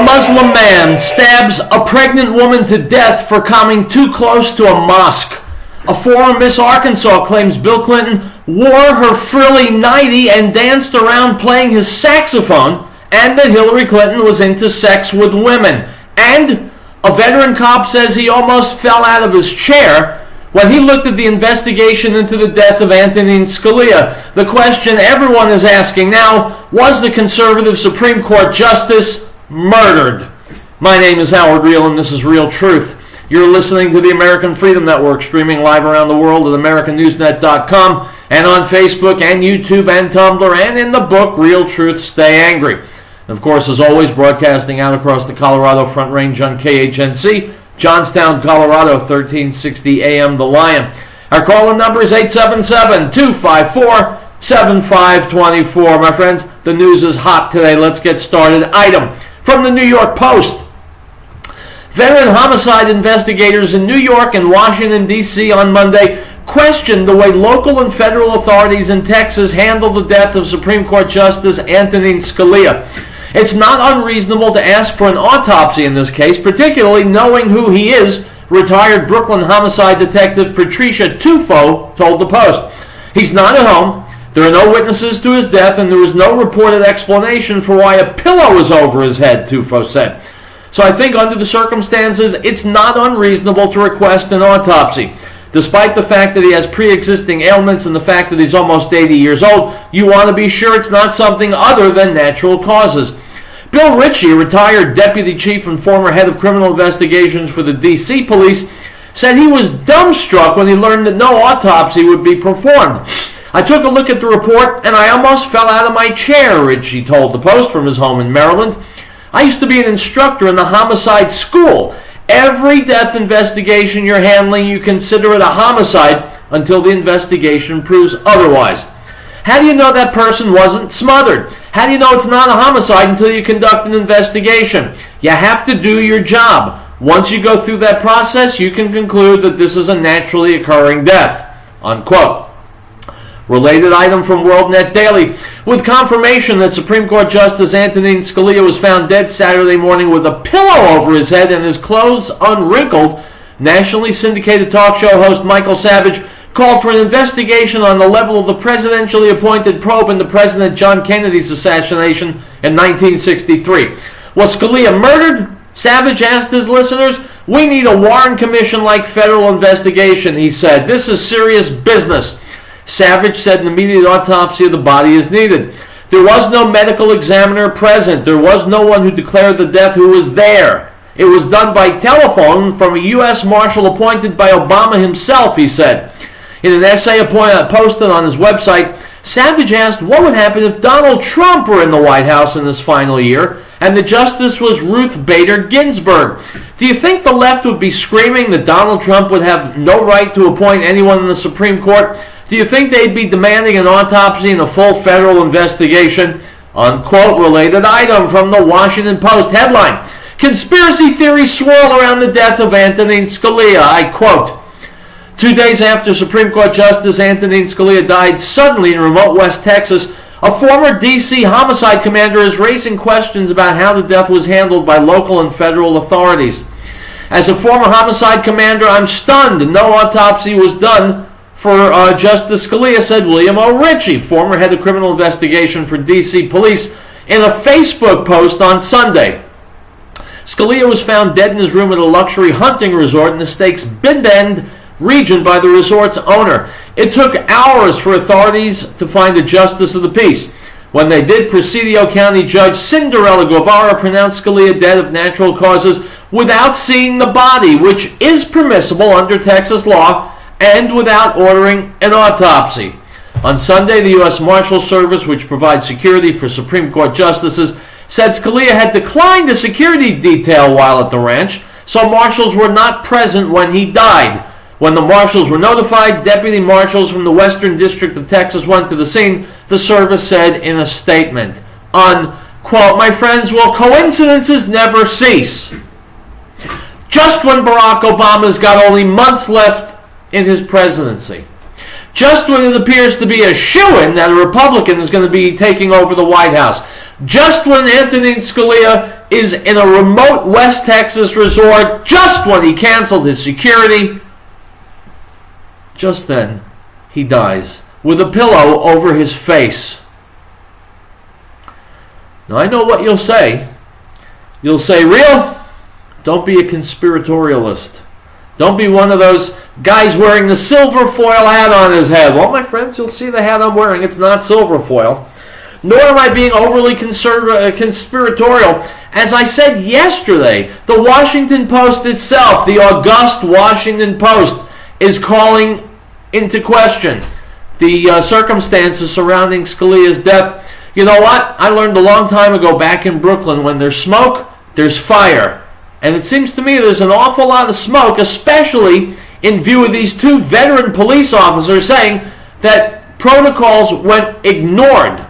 Muslim man stabs a pregnant woman to death for coming too close to a mosque. A former Miss Arkansas claims Bill Clinton wore her frilly nightie and danced around playing his saxophone, and that Hillary Clinton was into sex with women. And a veteran cop says he almost fell out of his chair when he looked at the investigation into the death of Antonin Scalia. The question everyone is asking now, was the conservative Supreme Court justice murdered? My name is Howard Riell, and this is Riell Truth. You're listening to the American Freedom Network, streaming live around the world at AmericanNewsNet.com and on Facebook and YouTube and Tumblr and in the book, Riell Truth, Stay Angry. Of course, as always, broadcasting out across the Colorado Front Range on KHNC, Johnstown, Colorado, 1360 AM The Lion. Our call-in number is 877-254-7524. My friends, the news is hot today. Let's get started. Item from the New York Post. Veteran homicide investigators in New York and Washington, D.C. on Monday questioned the way local and federal authorities in Texas handled the death of Supreme Court Justice Antonin Scalia. It's not unreasonable to ask for an autopsy in this case, particularly knowing who he is, retired Brooklyn homicide detective Patricia Tufo told the Post. He's not at home, there are no witnesses to his death, and there was no reported explanation for why a pillow was over his head, Tufo said. So I think under the circumstances, it's not unreasonable to request an autopsy. Despite the fact that he has pre-existing ailments and the fact that he's almost 80 years old, you want to be sure it's not something other than natural causes. Bill Ritchie, retired deputy chief and former head of criminal investigations for the D.C. police, said he was dumbstruck when he learned that no autopsy would be performed. I took a look at the report and I almost fell out of my chair, Ritchie told the Post from his home in Maryland. I used to be an instructor in the homicide school. Every death investigation you're handling, you consider it a homicide until the investigation proves otherwise. How do you know that person wasn't smothered? How do you know it's not a homicide until you conduct an investigation? You have to do your job. Once you go through that process, you can conclude that this is a naturally occurring death. Unquote. Related item from WorldNet Daily. With confirmation that Supreme Court Justice Antonin Scalia was found dead Saturday morning with a pillow over his head and his clothes unwrinkled, nationally syndicated talk show host Michael Savage called for an investigation on the level of the presidentially appointed probe into President John Kennedy's assassination in 1963. Was Scalia murdered? Savage asked his listeners. We need a Warren Commission-like federal investigation, he said. This is serious business. Savage said an immediate autopsy of the body is needed. There was no medical examiner present. There was no one who declared the death who was there. It was done by telephone from a U.S. Marshal appointed by Obama himself, he said. In an essay posted on his website, Savage asked what would happen if Donald Trump were in the White House in his final year and the justice was Ruth Bader Ginsburg. Do you think the left would be screaming that Donald Trump would have no right to appoint anyone in the Supreme Court? Do you think they'd be demanding an autopsy and a full federal investigation? Unquote. Related item from the Washington Post headline. Conspiracy theories swirl around the death of Antonin Scalia. I quote, 2 days after Supreme Court Justice Antonin Scalia died suddenly in remote West Texas, a former D.C. homicide commander is raising questions about how the death was handled by local and federal authorities. As a former homicide commander, I'm stunned no autopsy was done for Justice Scalia, said William O. Ritchie, former head of criminal investigation for D.C. police, in a Facebook post on Sunday. Scalia was found dead in his room at a luxury hunting resort in the state's Big Bend region by the resort's owner. It took hours for authorities to find a justice of the peace. When they did, Presidio County Judge Cinderella Guevara pronounced Scalia dead of natural causes without seeing the body, which is permissible under Texas law, and without ordering an autopsy. On Sunday, the U.S. Marshal Service, which provides security for Supreme Court justices, said Scalia had declined a security detail while at the ranch, so marshals were not present when he died. When the marshals were notified, deputy marshals from the Western District of Texas went to the scene, the service said in a statement. Unquote. My friends, will coincidences never cease? Just when Barack Obama's got only months left in his presidency, just when it appears to be a shoo-in that a Republican is going to be taking over the White House, just when Antonin Scalia is in a remote West Texas resort, just when he canceled his security, just then he dies with a pillow over his face. Now I know what you'll say. You'll say, Riell, don't be a conspiratorialist. Don't be one of those guys wearing the silver foil hat on his head. Well, my friends, you'll see the hat I'm wearing. It's not silver foil. Nor am I being overly conspiratorial. As I said yesterday, the Washington Post itself, the august Washington Post, is calling into question the circumstances surrounding Scalia's death. You know what? I learned a long time ago back in Brooklyn, when there's smoke, there's fire. And it seems to me there's an awful lot of smoke, especially in view of these two veteran police officers saying that protocols went ignored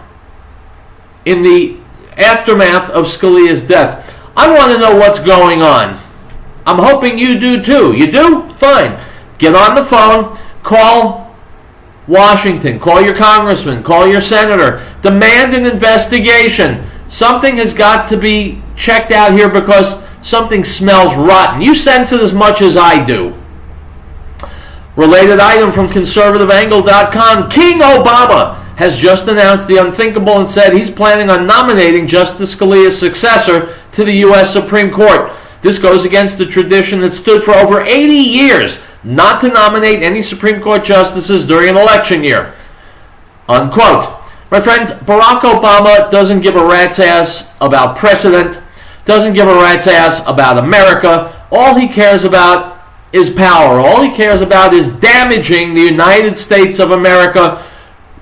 in the aftermath of Scalia's death. I want to know what's going on. I'm hoping you do too. You do? Fine. Get on the phone, call Washington, call your congressman, call your senator, demand an investigation. Something has got to be checked out here because something smells rotten. You sense it as much as I do. Related item from conservativeangle.com. King Obama has just announced the unthinkable and said he's planning on nominating Justice Scalia's successor to the U.S. Supreme Court. This goes against the tradition that stood for over 80 years not to nominate any Supreme Court justices during an election year. Unquote. My friends, Barack Obama doesn't give a rat's ass about precedent, doesn't give a rat's ass about America. All he cares about is power. All he cares about is damaging the United States of America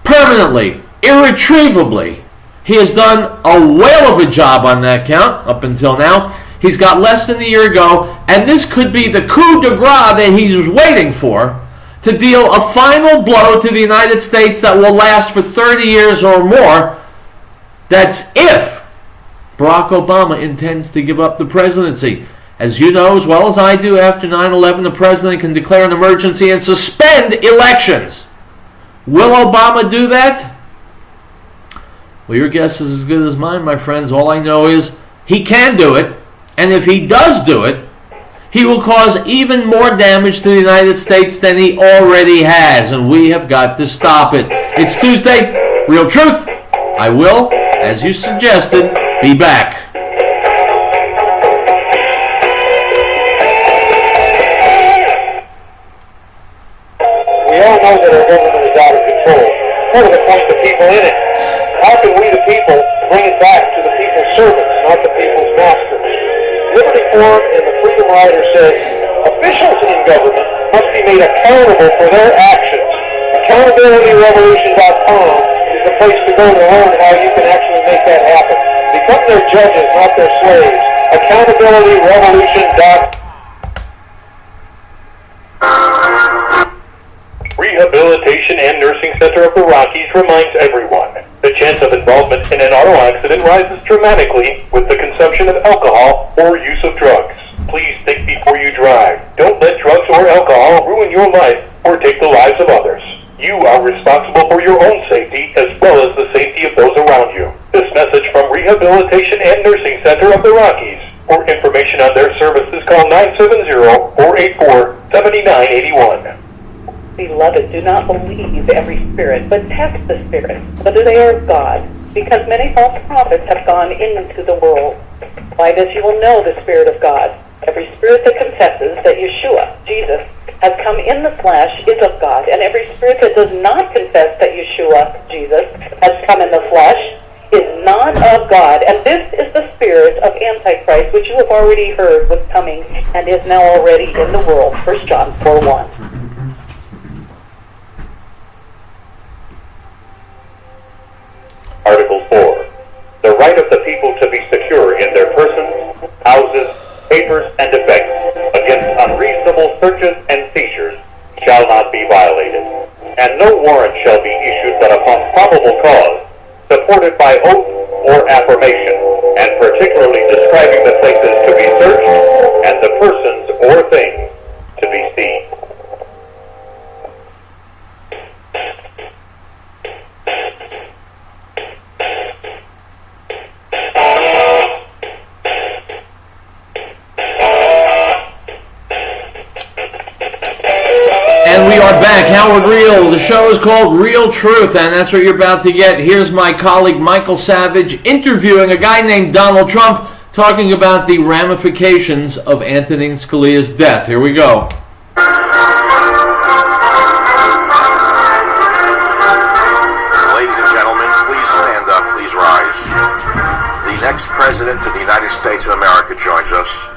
permanently, irretrievably. He has done a whale of a job on that count up until now. He's got less than a year ago, and this could be the coup de grace that he's waiting for to deal a final blow to the United States that will last for 30 years or more. That's if Barack Obama intends to give up the presidency. As you know as well as I do, after 9/11, the president can declare an emergency and suspend elections. Will Obama do that? Well, your guess is as good as mine, my friends. All I know is he can do it. And if he does do it, he will cause even more damage to the United States than he already has. And we have got to stop it. It's Tuesday. Riell Truth. I will, as you suggested, be back. We all know that our government is out of control. What are the points of people in it? How can we, the people, bring it back to the people's servants, not the people's masters? Liberty Forum and the Freedom Rider says officials in government must be made accountable for their actions. AccountabilityRevolution.com is the place to go to learn how you can actually make that happen. Become their judges, not their slaves. AccountabilityRevolution.com. Rehabilitation and Nursing Center of the Rockies reminds everyone the chance of involvement in an auto accident rises dramatically with the consumption of alcohol or use of drugs. Please think before you drive. Don't let drugs or alcohol ruin your life or take the lives of others. You are responsible for your own safety as well as the safety of those around you. This message from Rehabilitation and Nursing Center of the Rockies. For information on their services, call 970-484-7981. Beloved, do not believe every spirit, but test the spirits, whether they are of God, because many false prophets have gone into the world. By this you will know the Spirit of God. Every spirit that confesses that Yeshua, Jesus, has come in the flesh is of God, and every spirit that does not confess that Yeshua, Jesus, has come in the flesh is not of God. And this is the spirit of Antichrist, which you have already heard was coming and is now already in the world. 1 John 4:1. Article 4. The right of the people to be secure in their persons, houses, papers, and effects against unreasonable searches and seizures shall not be violated, and no warrant shall be issued but upon probable cause, supported by oath or affirmation, and particularly describing the places to be searched and the persons or things to be seized. And we are back. Howard Riell. The show is called Riell Truth, and that's what you're about to get. Here's my colleague Michael Savage interviewing a guy named Donald Trump, talking about the ramifications of Antonin Scalia's death. Here we go. Ladies and gentlemen, please stand up, please rise. The next president of the United States of America joins us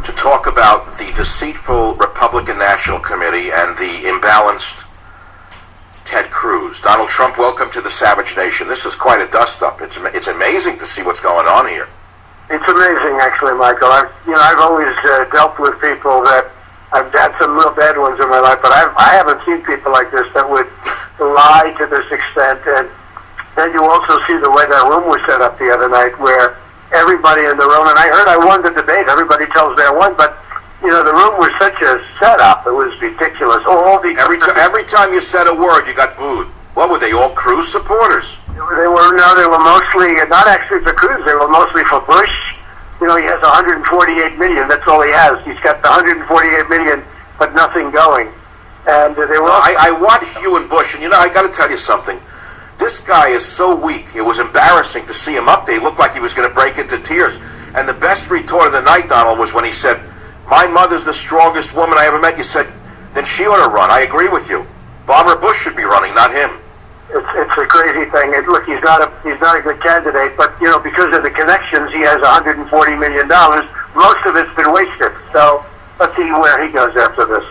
to talk about the deceitful Republican National Committee and the imbalanced Ted Cruz. Donald Trump, welcome to the Savage Nation. This is quite a dust-up. It's amazing to see what's going on here. It's amazing, actually, Michael. I've always dealt with people that I've had some real bad ones in my life, but I haven't seen people like this that would lie to this extent. And then you also see the way that room was set up the other night, where everybody in the room, and I heard I won the debate. Everybody tells me I won, but the room was such a setup. It was ridiculous. Every time you said a word, you got booed. What were they, all Cruz supporters? They were mostly not actually for Cruz. They were mostly for Bush. He has 148 million. That's all he has. He's got the 148 million, but nothing going. And they were. I watched you and Bush, and I got to tell you something. This guy is so weak. It was embarrassing to see him up there. He looked like he was going to break into tears. And the best retort of the night, Donald, was when he said, "My mother's the strongest woman I ever met." You said, "Then she ought to run." I agree with you. Barbara Bush should be running, not him. It's a crazy thing. Look, he's not a good candidate, but because of the connections, he has $140 million. Most of it's been wasted. So let's see where he goes after this.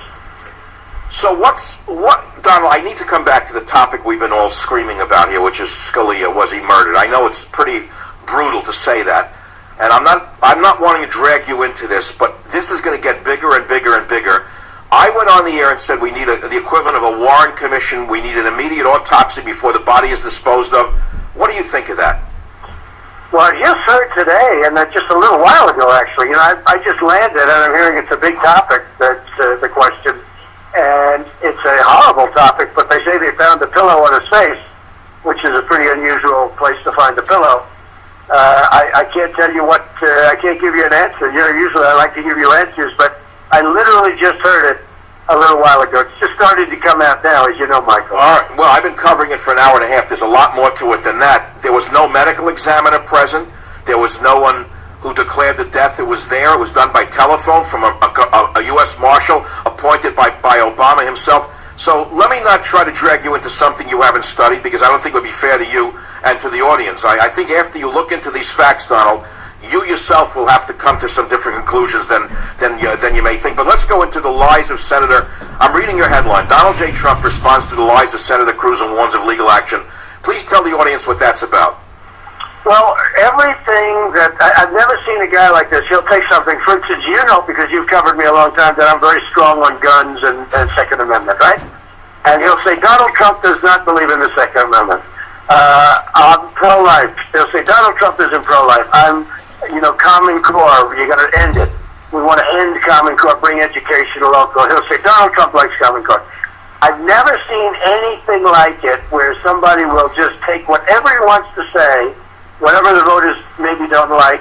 So Donald, I need to come back to the topic we've been all screaming about here, which is Scalia. Was he murdered? I know it's pretty brutal to say that, and I'm not wanting to drag you into this, but this is going to get bigger and bigger and bigger. I went on the air and said we need the equivalent of a Warren Commission. We need an immediate autopsy before the body is disposed of. What do you think of that? Well, I just heard today, and just a little while ago, actually. I just landed, and I'm hearing it's a big topic. That's the question. And it's a horrible topic, but they say they found a pillow on his face, which is a pretty unusual place to find a pillow. I can't tell you I can't give you an answer. Usually I like to give you answers, but I literally just heard it a little while ago. It's just starting to come out now, as you know, Michael. All right. Well, I've been covering it for an hour and a half. There's a lot more to it than that. There was no medical examiner present. There was no one who declared the death. It was there. It was done by telephone from a U.S. Marshal appointed by Obama himself. So let me not try to drag you into something you haven't studied, because I don't think it would be fair to you and to the audience. I think after you look into these facts, Donald, you yourself will have to come to some different conclusions than you may think. But let's go into the lies of Senator. I'm reading your headline. Donald J. Trump responds to the lies of Senator Cruz and warns of legal action. Please tell the audience what that's about. Well, everything that I've never seen a guy like this. He'll take something. For instance, because you've covered me a long time, that I'm very strong on guns and Second Amendment, right? And he'll say Donald Trump does not believe in the Second Amendment. I'm pro-life. He'll say Donald Trump isn't pro-life. I'm, Common Core. You got to end it. We want to end Common Core, bring education to local. He'll say Donald Trump likes Common Core. I've never seen anything like it where somebody will just take whatever he wants to say, whatever the voters maybe don't like,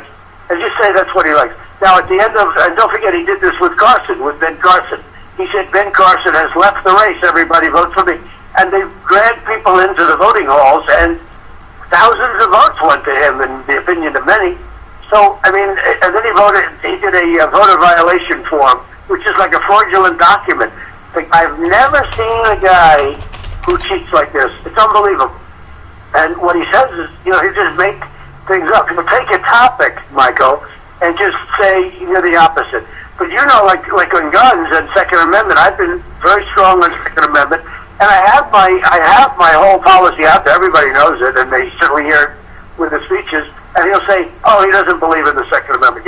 and just say that's what he likes. Now, at the end of, and don't forget, he did this with Ben Carson. He said, Ben Carson has left the race, everybody vote for me. And they dragged people into the voting halls, and thousands of votes went to him, in the opinion of many. So, and then he did a voter violation form, which is like a fraudulent document. I've never seen a guy who cheats like this. It's unbelievable. And what he says is, he just make things up. He'll take a topic, Michael, and just say the opposite. But like on guns and Second Amendment, I've been very strong on Second Amendment, and I have my whole policy out there. Everybody knows it, and they certainly hear it with the speeches. And he'll say, "Oh, he doesn't believe in the Second Amendment."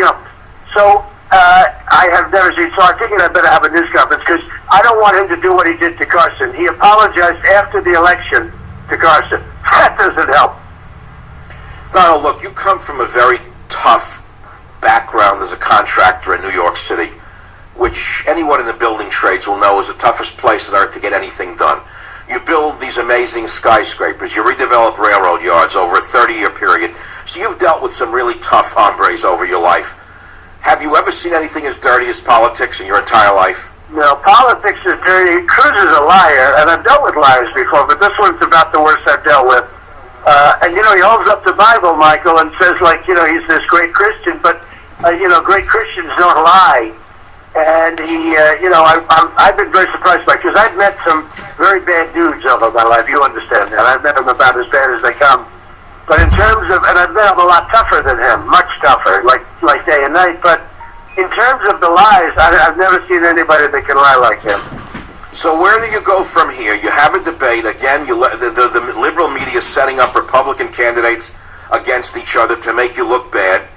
So I have never seen. So I figured I better have a news conference, because I don't want him to do what he did to Carson. He apologized after the election to Carson. That doesn't help. Donald, look, you come from a very tough background as a contractor in New York City, which anyone in the building trades will know is the toughest place on earth to get anything done. You build these amazing skyscrapers. You redevelop railroad yards over a 30-year period. So you've dealt with some really tough hombres over your life. Have you ever seen anything as dirty as politics in your entire life? Politics is dirty. Cruz is a liar, and I've dealt with liars before, but this one's about the worst I've dealt with. And he holds up the Bible, Michael, and says, he's this great Christian, but, great Christians don't lie. And he, I've been very surprised by it, because I've met some very bad dudes over my life, you understand that. I've met them about as bad as they come. But in terms of, and I've met them a lot tougher than him, much tougher, like day and night, but in terms of the lies, I've never seen anybody that can lie like him. So where do you go from here? You have a debate. Again, the liberal media is setting up Republican candidates against each other to make you look bad.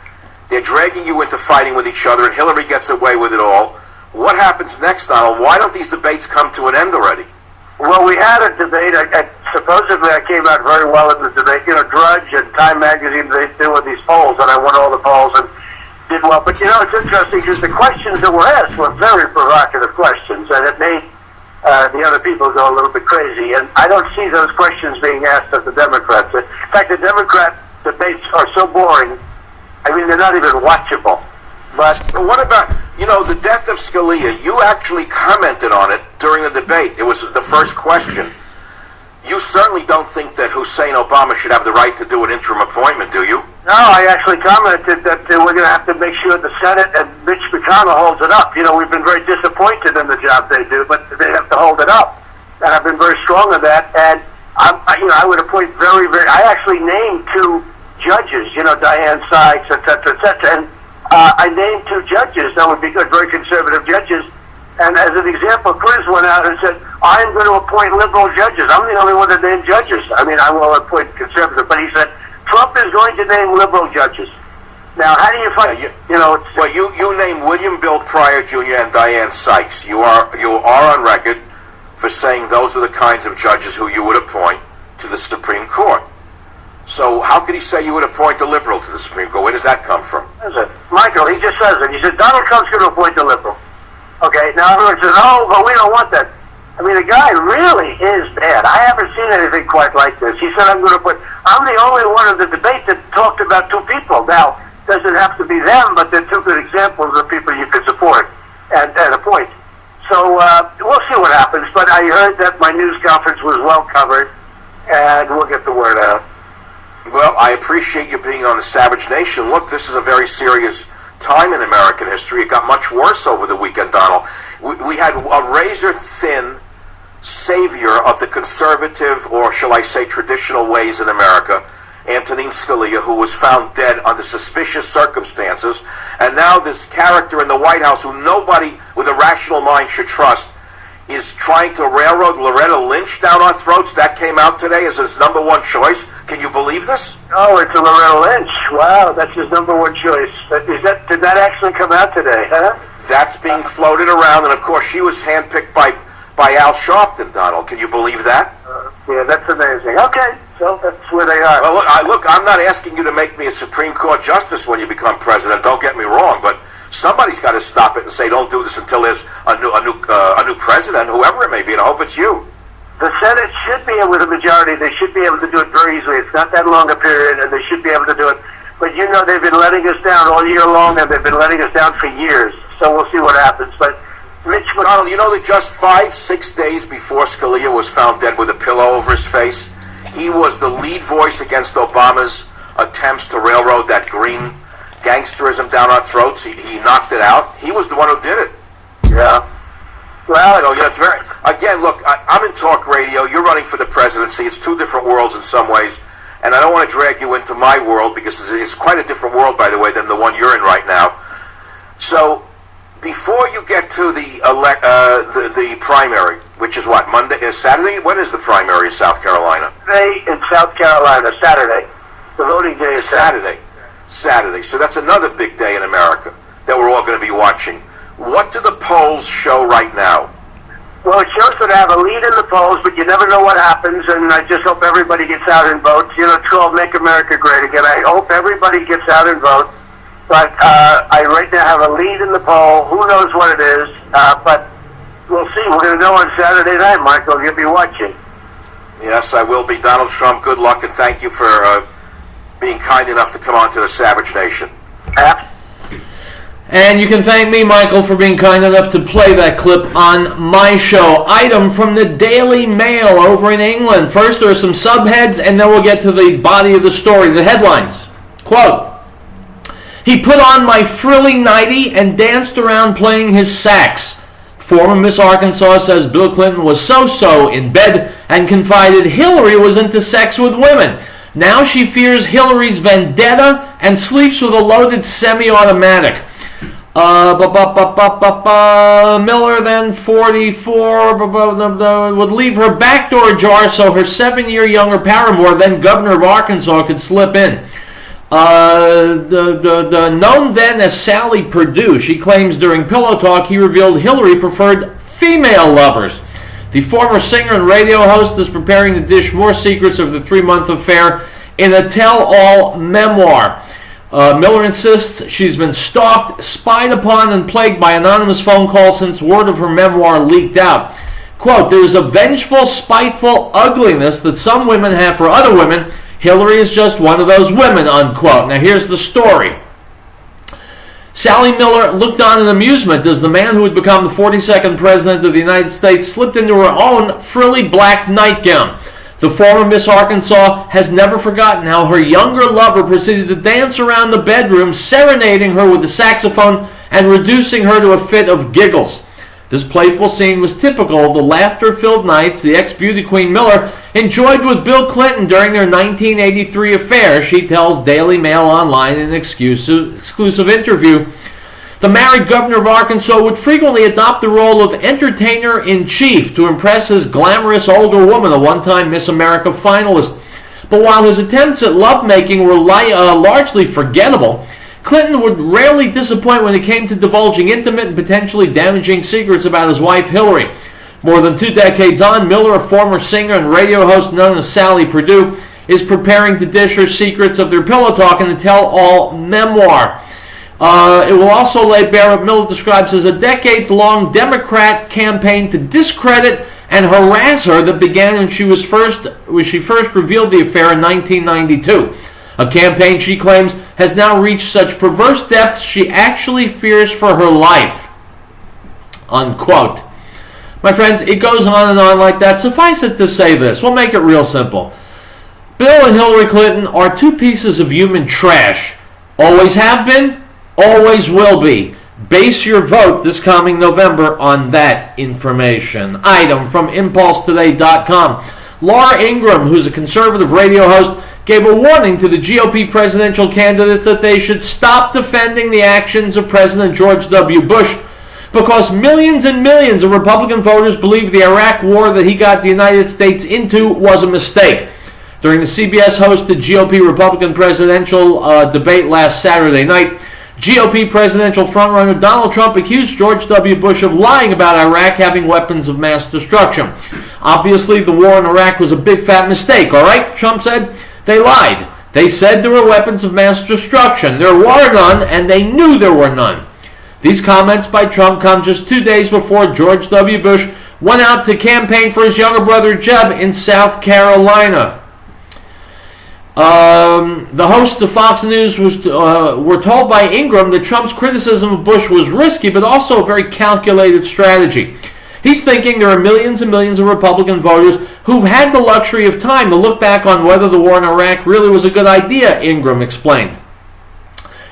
They're dragging you into fighting with each other, and Hillary gets away with it all. What happens next, Donald? Why don't these debates come to an end already? Well, we had a debate. Supposedly I came out very well in the debate. Drudge and Time Magazine, they do with these polls, and I won all the polls and did well. But, it's interesting because the questions that were asked were very provocative questions, and it made the other people go a little bit crazy. And I don't see those questions being asked of the Democrats. In fact, the Democrat debates are so boring, they're not even watchable. But what about, the death of Scalia? You actually commented on it during the debate. It was the first question. You certainly don't think that Hussein Obama should have the right to do an interim appointment, do you? No, I actually commented that we're going to have to make sure the Senate and Mitch McConnell holds it up. We've been very disappointed in the job they do, but they have to hold it up. And I've been very strong on that. And I would appoint I actually named 2 judges, Diane Sykes, et cetera, et cetera. And I named 2 judges that would be good, very conservative judges. And as an example, Cruz went out and said, I'm going to appoint liberal judges. I'm the only one that named judges. I will appoint conservative. But he said, Trump is going to name liberal judges. Now, how do you find, you named William Bill Pryor Jr. and Diane Sykes. You are on record for saying those are the kinds of judges who you would appoint to the Supreme Court. So how could he say you would appoint a liberal to the Supreme Court? Where does that come from? Michael, he just says it. He said, Donald Trump's going to appoint a liberal. Okay, now everyone says, but we don't want that. The guy really is bad. I haven't seen anything quite like this. He said, I'm the only one in the debate that talked about 2 people. Now, doesn't have to be them, but they're 2 good examples of people you could support and appoint. So, we'll see what happens, but I heard that my news conference was well covered, and we'll get the word out. Well, I appreciate you being on the Savage Nation. Look, this is a very serious time in American history. It got much worse over the weekend, Donald. We had a razor-thin savior of the conservative, or shall I say traditional ways in America, Antonin Scalia, who was found dead under suspicious circumstances, and now this character in the White House who nobody with a rational mind should trust is trying to railroad Loretta Lynch down our throats. That came out today as his number 1 choice. Can you believe this? Oh, it's a Loretta Lynch. Wow, that's his number 1 choice. Did that actually come out today, huh? That's being floated around, and of course she was handpicked by Al Sharpton, Donald. Can you believe that? Yeah, that's amazing. Okay, so that's where they are. Well, look, I'm not asking you to make me a Supreme Court justice when you become president. Don't get me wrong, but somebody's got to stop it and say, don't do this until there's a new president, whoever it may be, and I hope it's you. The Senate should be able, with a majority, they should be able to do it very easily. It's not that long a period, and they should be able to do it. But they've been letting us down all year long, and they've been letting us down for years. So we'll see what happens. But Donald, that just 5-6 days before Scalia was found dead with a pillow over his face, he was the lead voice against Obama's attempts to railroad that green gangsterism down our throats. He knocked it out. He was the one who did it. Yeah. Well, so it's very. Again, look, I'm in talk radio. You're running for the presidency. It's 2 different worlds in some ways, and I don't want to drag you into my world because it's quite a different world, by the way, than the one you're in right now. So, before you get to the primary, which is what, Monday, Saturday? When is the primary in South Carolina? Today in South Carolina, Saturday. The voting day is Saturday. So that's another big day in America that we're all going to be watching. What do the polls show right now? Well, it shows that I have a lead in the polls, but you never know what happens, and I just hope everybody gets out and votes. It's called Make America Great Again. I hope everybody gets out and votes. But I right now have a lead in the poll. Who knows what it is? But we'll see. We're going to know on Saturday night, Michael. You'll be watching. Yes, I will be. Donald Trump, good luck, and thank you for being kind enough to come on to the Savage Nation. And you can thank me, Michael, for being kind enough to play that clip on my show. Item from the Daily Mail over in England. First, there are some subheads, and then we'll get to the body of the story, the headlines. Quote, "He put on my frilly nightie and danced around playing his sax." Former Miss Arkansas says Bill Clinton was so-so in bed and confided Hillary was into sex with women. Now she fears Hillary's vendetta and sleeps with a loaded semi-automatic. Miller, then 44, would leave her back door ajar so her 7-year younger paramour, then governor of Arkansas, could slip in. Known then as Sally Perdue, she claims during Pillow Talk he revealed Hillary preferred female lovers. The former singer and radio host is preparing to dish more secrets of the 3-month affair in a tell-all memoir. Miller insists she's been stalked, spied upon, and plagued by anonymous phone calls since word of her memoir leaked out. Quote, "There's a vengeful, spiteful ugliness that some women have for other women. Hillary is just one of those women," unquote. Now here's the story. Sally Miller looked on in amusement as the man who would become the 42nd President of the United States slipped into her own frilly black nightgown. The former Miss Arkansas has never forgotten how her younger lover proceeded to dance around the bedroom, serenading her with a saxophone and reducing her to a fit of giggles. This playful scene was typical of the laughter-filled nights the ex-beauty queen Miller enjoyed with Bill Clinton during their 1983 affair, she tells Daily Mail Online in an exclusive interview. The married governor of Arkansas would frequently adopt the role of entertainer-in-chief to impress his glamorous older woman, a one-time Miss America finalist. But while his attempts at lovemaking were largely forgettable, Clinton would rarely disappoint when it came to divulging intimate and potentially damaging secrets about his wife Hillary. More than 2 decades on, Miller, a former singer and radio host known as Sally Perdue, is preparing to dish her secrets of their pillow talk in a tell-all memoir. It will also lay bare what Miller describes as a decades-long Democrat campaign to discredit and harass her that began when she first revealed the affair in 1992. A campaign she claims has now reached such perverse depths she actually fears for her life. Unquote. My friends, it goes on and on like that. Suffice it to say this. We'll make it real simple. Bill and Hillary Clinton are 2 pieces of human trash. Always have been, always will be. Base your vote this coming November on that information. Item from ImpulseToday.com. Laura Ingraham, who's a conservative radio host, gave a warning to the GOP presidential candidates that they should stop defending the actions of President George W. Bush because millions and millions of Republican voters believe the Iraq war that he got the United States into was a mistake. During the CBS-hosted GOP Republican presidential debate last Saturday night, GOP presidential frontrunner Donald Trump accused George W. Bush of lying about Iraq having weapons of mass destruction. Obviously, the war in Iraq was a big fat mistake, all right? Trump said they lied. They said there were weapons of mass destruction. There were none, and they knew there were none. These comments by Trump come just 2 days before George W. Bush went out to campaign for his younger brother Jeb in South Carolina. The hosts of Fox News were told by Ingram that Trump's criticism of Bush was risky, but also a very calculated strategy. He's thinking there are millions and millions of Republican voters who've had the luxury of time to look back on whether the war in Iraq really was a good idea, Ingram explained.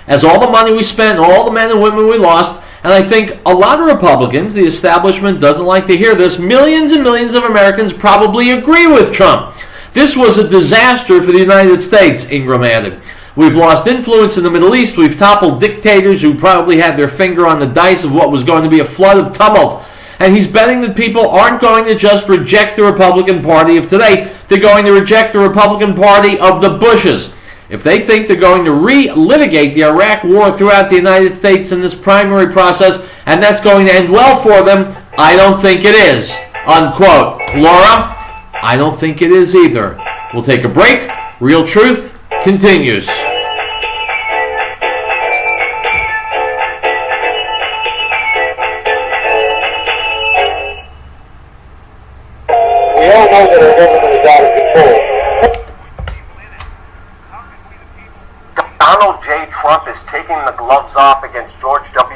As all the money we spent, all the men and women we lost, and I think a lot of Republicans, the establishment doesn't like to hear this, millions and millions of Americans probably agree with Trump. This was a disaster for the United States, Ingram added. We've lost influence in the Middle East. We've toppled dictators who probably had their finger on the dice of what was going to be a flood of tumult. And he's betting that people aren't going to just reject the Republican Party of today. They're going to reject the Republican Party of the Bushes. If they think they're going to re-litigate the Iraq war throughout the United States in this primary process, and that's going to end well for them, I don't think it is. Unquote. Laura, I don't think it is either. We'll take a break. Riell Truth continues. We all know that our government is out of control. Donald J. Trump is taking the gloves off against George W.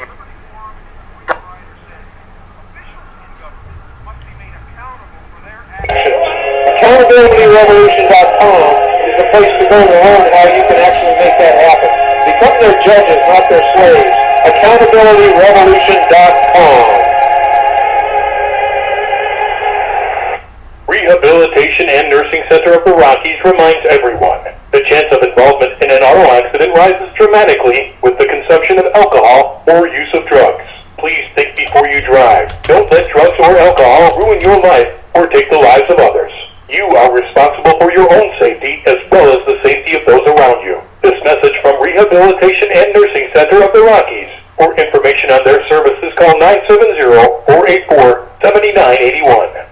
AccountabilityRevolution.com is the place to go to learn how you can actually make that happen. Become their judges, not their slaves. AccountabilityRevolution.com. Rehabilitation and Nursing Center of the Rockies reminds everyone the chance of involvement in an auto accident rises dramatically with the consumption of alcohol or use of drugs. Please think before you drive. Don't let drugs or alcohol ruin your life or take the lives of others. You are responsible for your own safety as well as the safety of those around you. This message from Rehabilitation and Nursing Center of the Rockies. For information on their services, call 970-484-7981.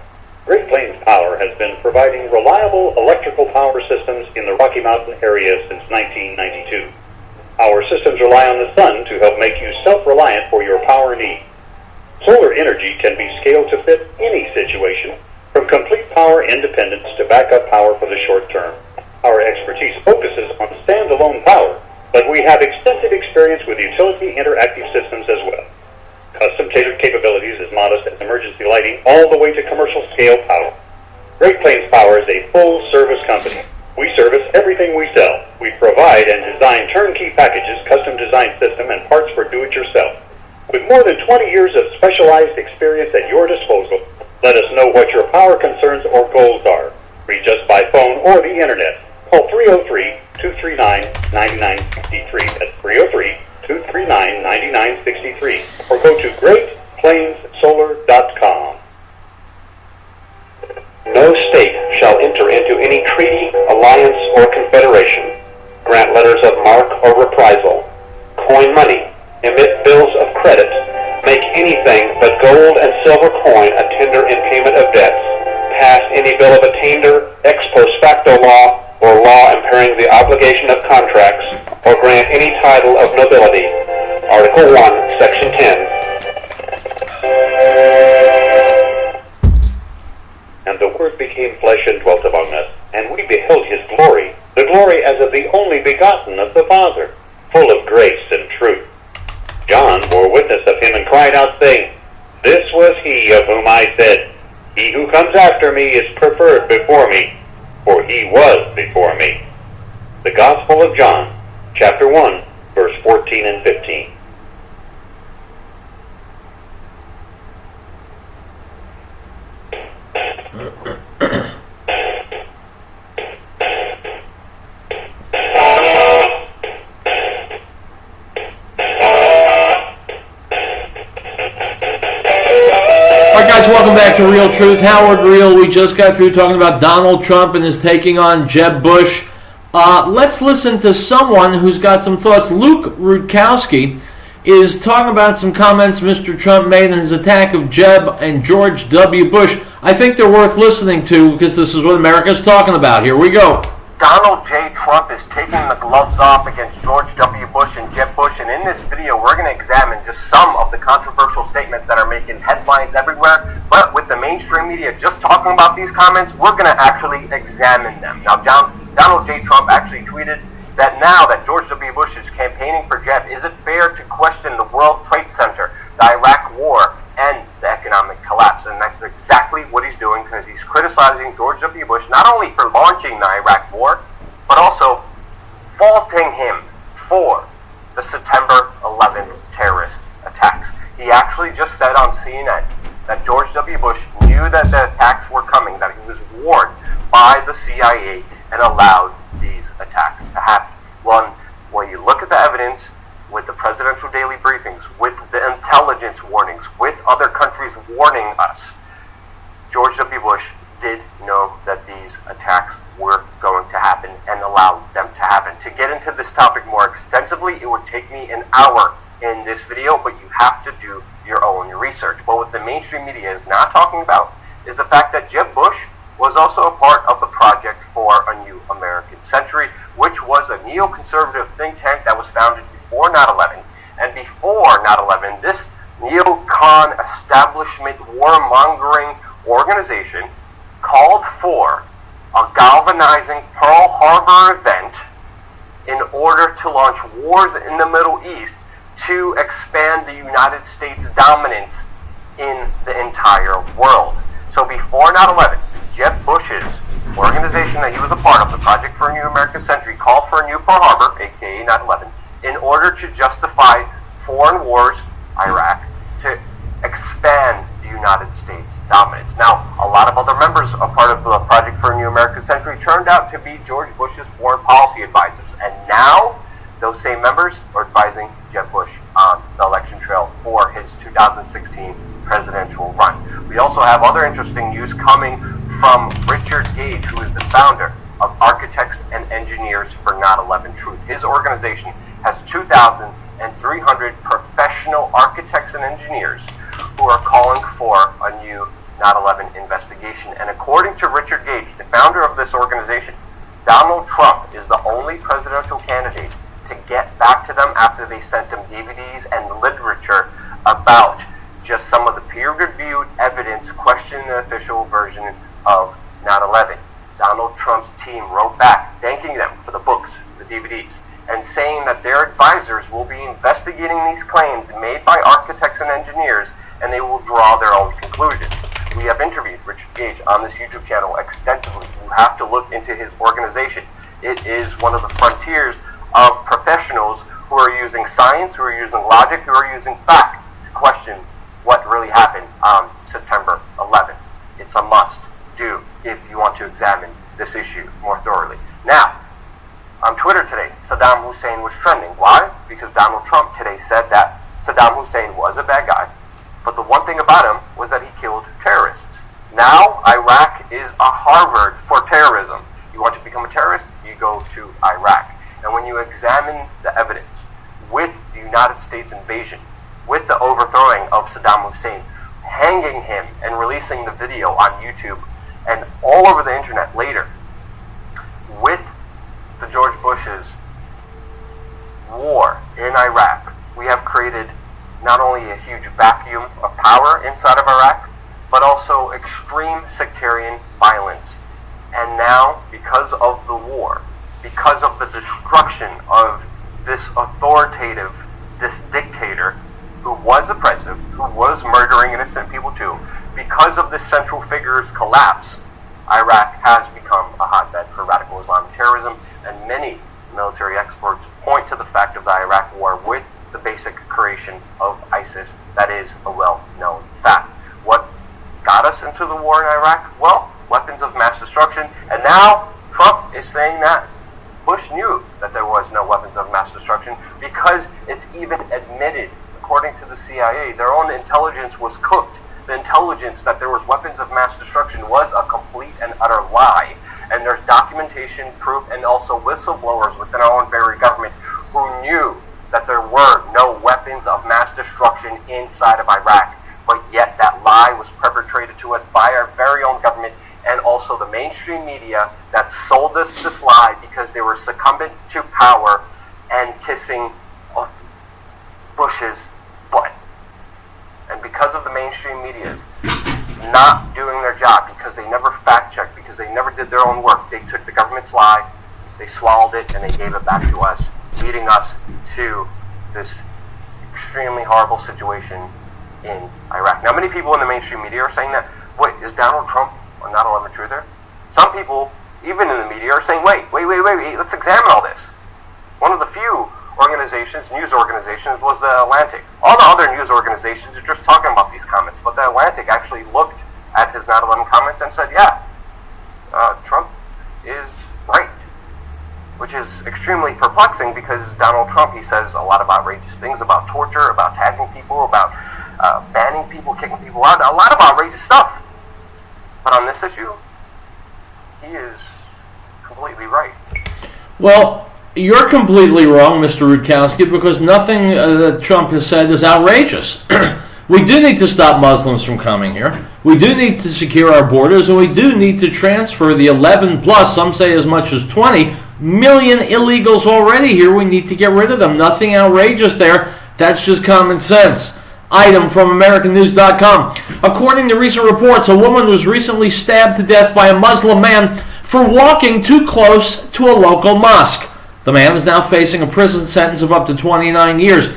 Great Plains Power has been providing reliable electrical power systems in the Rocky Mountain area since 1992. Our systems rely on the sun to help make you self-reliant for your power needs. Solar energy can be scaled to fit any situation, from complete power independence to backup power for the short term. Our expertise focuses on standalone power, but we have extensive experience with utility interactive systems as well. Custom-tailored capabilities as modest as emergency lighting all the way to commercial-scale power. Great Plains Power is a full-service company. We service everything we sell. We provide and design turnkey packages, custom-designed system, and parts for do-it-yourself. With more than 20 years of specialized experience at your disposal, let us know what your power concerns or goals are. Reach us by phone or the internet. Call 303-239-9963. That's 303-239-9963. Or go to GreatPlainsSolar.com. No state shall enter into any treaty, alliance, or confederation, grant letters of marque or reprisal, coin money, emit bills of credit, make anything but gold and silver coin a tender in payment of debts, pass any bill of attainder, ex post facto law, or law impairing the obligation of contracts, or grant any title of nobility. Article 1, Section 10. And the Word became flesh and dwelt among us, and we beheld his glory, the glory as of the only begotten of the Father, full of grace and truth. John bore witness of him and cried out, saying, This was he of whom I said, He who comes after me is preferred before me, for he was before me. The Gospel of John, chapter 1, verse 14 and 15. Welcome back to Riell Truth. Howard Riell. We just got through talking about Donald Trump and his taking on Jeb Bush. Let's listen to someone who's got some thoughts. Luke Rudkowski is talking about some comments Mr. Trump made in his attack of Jeb and George W. Bush. I think they're worth listening to because this is what America's talking about. Here we go. Donald J. Trump is taking the gloves off against George W. Bush and Jeb Bush, and in this video we're going to examine just some of the controversial statements that are making headlines everywhere, but with the mainstream media just talking about these comments, we're going to actually examine them. Now, Donald J. Trump actually tweeted that now that George W. Bush is campaigning for Jeb, is it fair to question the World Trade Center, the Iraq War, and the economic collapse? And that's exactly what he's doing, because he's criticizing George W. Bush not only for launching the Iraq War, but also faulting him for the September 11th terrorist attacks. He actually just said on CNN that George W. Bush knew that the attacks were coming, that he was warned by the CIA and allowed these attacks to happen. Well, when you look at the evidence, with the presidential daily briefings, with the intelligence warnings, with other countries warning us, George W. Bush did know that these attacks were going to happen and allowed them to happen. To get into this topic more extensively, it would take me an hour in this video, but you have to do your own research. But what the mainstream media is not talking about is the fact that Jeb Bush was also a part of the Project for a New American Century, which was a neoconservative think tank that was founded before 9/11. And before 9/11, this neocon establishment warmongering organization called for a galvanizing Pearl Harbor event in order to launch wars in the Middle East to expand the United States' dominance in the entire world. So before 9/11, Jeb Bush's organization that he was a part of, the Project for a New American Century, called for a new Pearl Harbor, aka 9/11, in order to justify foreign wars, Iraq, to expand the United States dominance. Now, a lot of other members, a part of the Project for a New American Century, turned out to be George Bush's foreign policy advisors, and now those same members are advising Jeb Bush on the election trail for his 2016 presidential run. We also have other interesting news coming from Richard Gage, who is the founder of Architects and Engineers for 9/11 Truth. His organization has 2,300 professional architects and engineers who are calling for a new 9/11 investigation. And according to Richard Gage, the founder of this organization, Donald Trump is the only presidential candidate to get back to them after they sent him DVDs and literature about just some of the peer-reviewed evidence questioning the official version of 9/11. Donald Trump's team wrote back thanking them for the books, the DVDs, and saying that their advisors will be investigating these claims made by architects and engineers, and they will draw their own conclusions. We have interviewed Richard Gage on this YouTube channel extensively. You have to look into his organization. It is one of the frontiers of professionals who are using science, who are using logic, who are using fact to question what really happened on September 11th. It's a must do if you want to examine this issue more thoroughly. Now, on Twitter today, Saddam Hussein was trending. Why? Because Donald Trump today said that Saddam Hussein was a bad guy, but the one thing about him was that he killed terrorists. Now, Iraq is a Harvard for terrorism. You want to become a terrorist? You go to Iraq. And when you examine the evidence with the United States invasion, with the overthrowing of Saddam Hussein, hanging him and releasing the video on YouTube and all over the internet later, with the George Bush's war in Iraq, we have created not only a huge vacuum of power inside of Iraq, but also extreme sectarian violence. And now, because of the war, because of the destruction of this authoritative, this dictator, who was a president, who was murdering innocent people too, because of this central figure's collapse, Iraq has become a hotbed for radical Islamic terrorism, and many military experts point to the fact of the Iraq war with the basic creation of ISIS. That is a well-known fact. What got us into the war in Iraq? Well, weapons of mass destruction, and now Trump is saying that Bush knew that there was no weapons of mass destruction because it's even admitted, according to the CIA, their own intelligence was cooked. The intelligence that there was weapons of mass destruction was a complete and utter lie. And there's documentation, proof, and also whistleblowers within our own very government who knew that there were no weapons of mass destruction inside of Iraq. But yet that lie was perpetrated to us by our very own government and also the mainstream media that sold us this lie because they were succumbent to power and kissing Bush's butt. And because of the mainstream media not doing their job, because they never fact-checked, because they never did their own work, they took the government's lie, they swallowed it, and they gave it back to us, leading us to this extremely horrible situation in Iraq. Now, many people in the mainstream media are saying that, wait, is Donald Trump a 9/11 truther? Some people, even in the media, are saying, wait, let's examine all this. One of the few organizations, news organizations, was the Atlantic. All the other news organizations are just talking about these comments, but the Atlantic actually looked at his 9/11 comments and said, yeah, Trump is right. Which is extremely perplexing because Donald Trump, he says a lot of outrageous things about torture, about tagging people, about banning people, kicking people out, a lot of outrageous stuff. But on this issue, he is completely right. Well, you're completely wrong, Mr. Rutkowski, because nothing that Trump has said is outrageous. We do need to stop Muslims from coming here. We do need to secure our borders, and we do need to transfer the 11 plus, some say as much as 20 million illegals already here. We need to get rid of them. Nothing outrageous there. That's just common sense. Item from AmericanNews.com. According to recent reports, a woman was recently stabbed to death by a Muslim man for walking too close to a local mosque. The man is now facing a prison sentence of up to 29 years.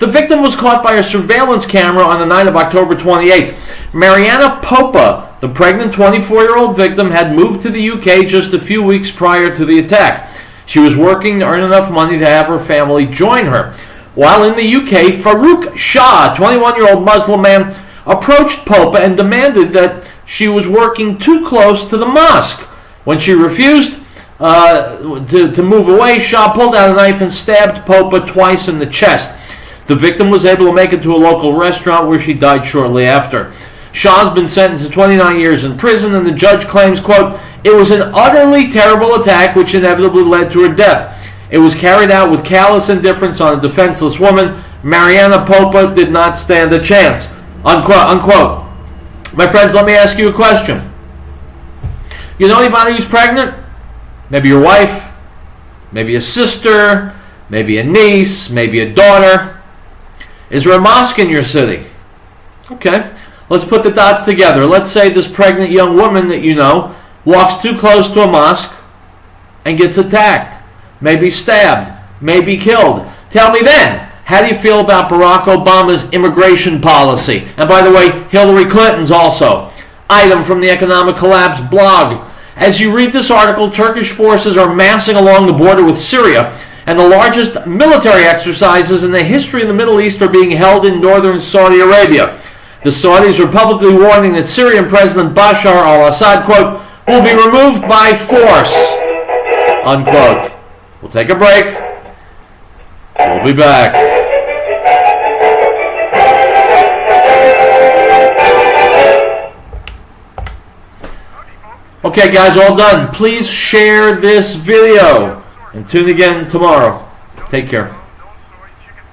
The victim was caught by a surveillance camera on the night of October 28th. Mariana Popa, the pregnant 24-year-old victim, had moved to the UK just a few weeks prior to the attack. She was working to earn enough money to have her family join her. While in the UK, Farouk Shah, a 21-year-old Muslim man, approached Popa and demanded that she was working too close to the mosque. When she refused to move away, Shah pulled out a knife and stabbed Popa twice in the chest. The victim was able to make it to a local restaurant where she died shortly after. Shah's been sentenced to 29 years in prison, and the judge claims, quote, "It was an utterly terrible attack which inevitably led to her death. It was carried out with callous indifference on a defenseless woman. Mariana Popa did not stand a chance." Unquote, unquote. My friends, let me ask you a question. You know anybody who's pregnant? Maybe your wife, maybe a sister, maybe a niece, maybe a daughter. Is there a mosque in your city? Okay, let's put the dots together. Let's say this pregnant young woman that you know walks too close to a mosque and gets attacked, maybe stabbed, maybe killed. Tell me then, how do you feel about Barack Obama's immigration policy? And by the way, Hillary Clinton's also. Item from the Economic Collapse blog. As you read this article, Turkish forces are massing along the border with Syria, and the largest military exercises in the history of the Middle East are being held in northern Saudi Arabia. The Saudis are publicly warning that Syrian President Bashar al-Assad, quote, will be removed by force, unquote. We'll take a break. We'll be back. Okay, guys, all done. Please share this video and tune again tomorrow. Take care.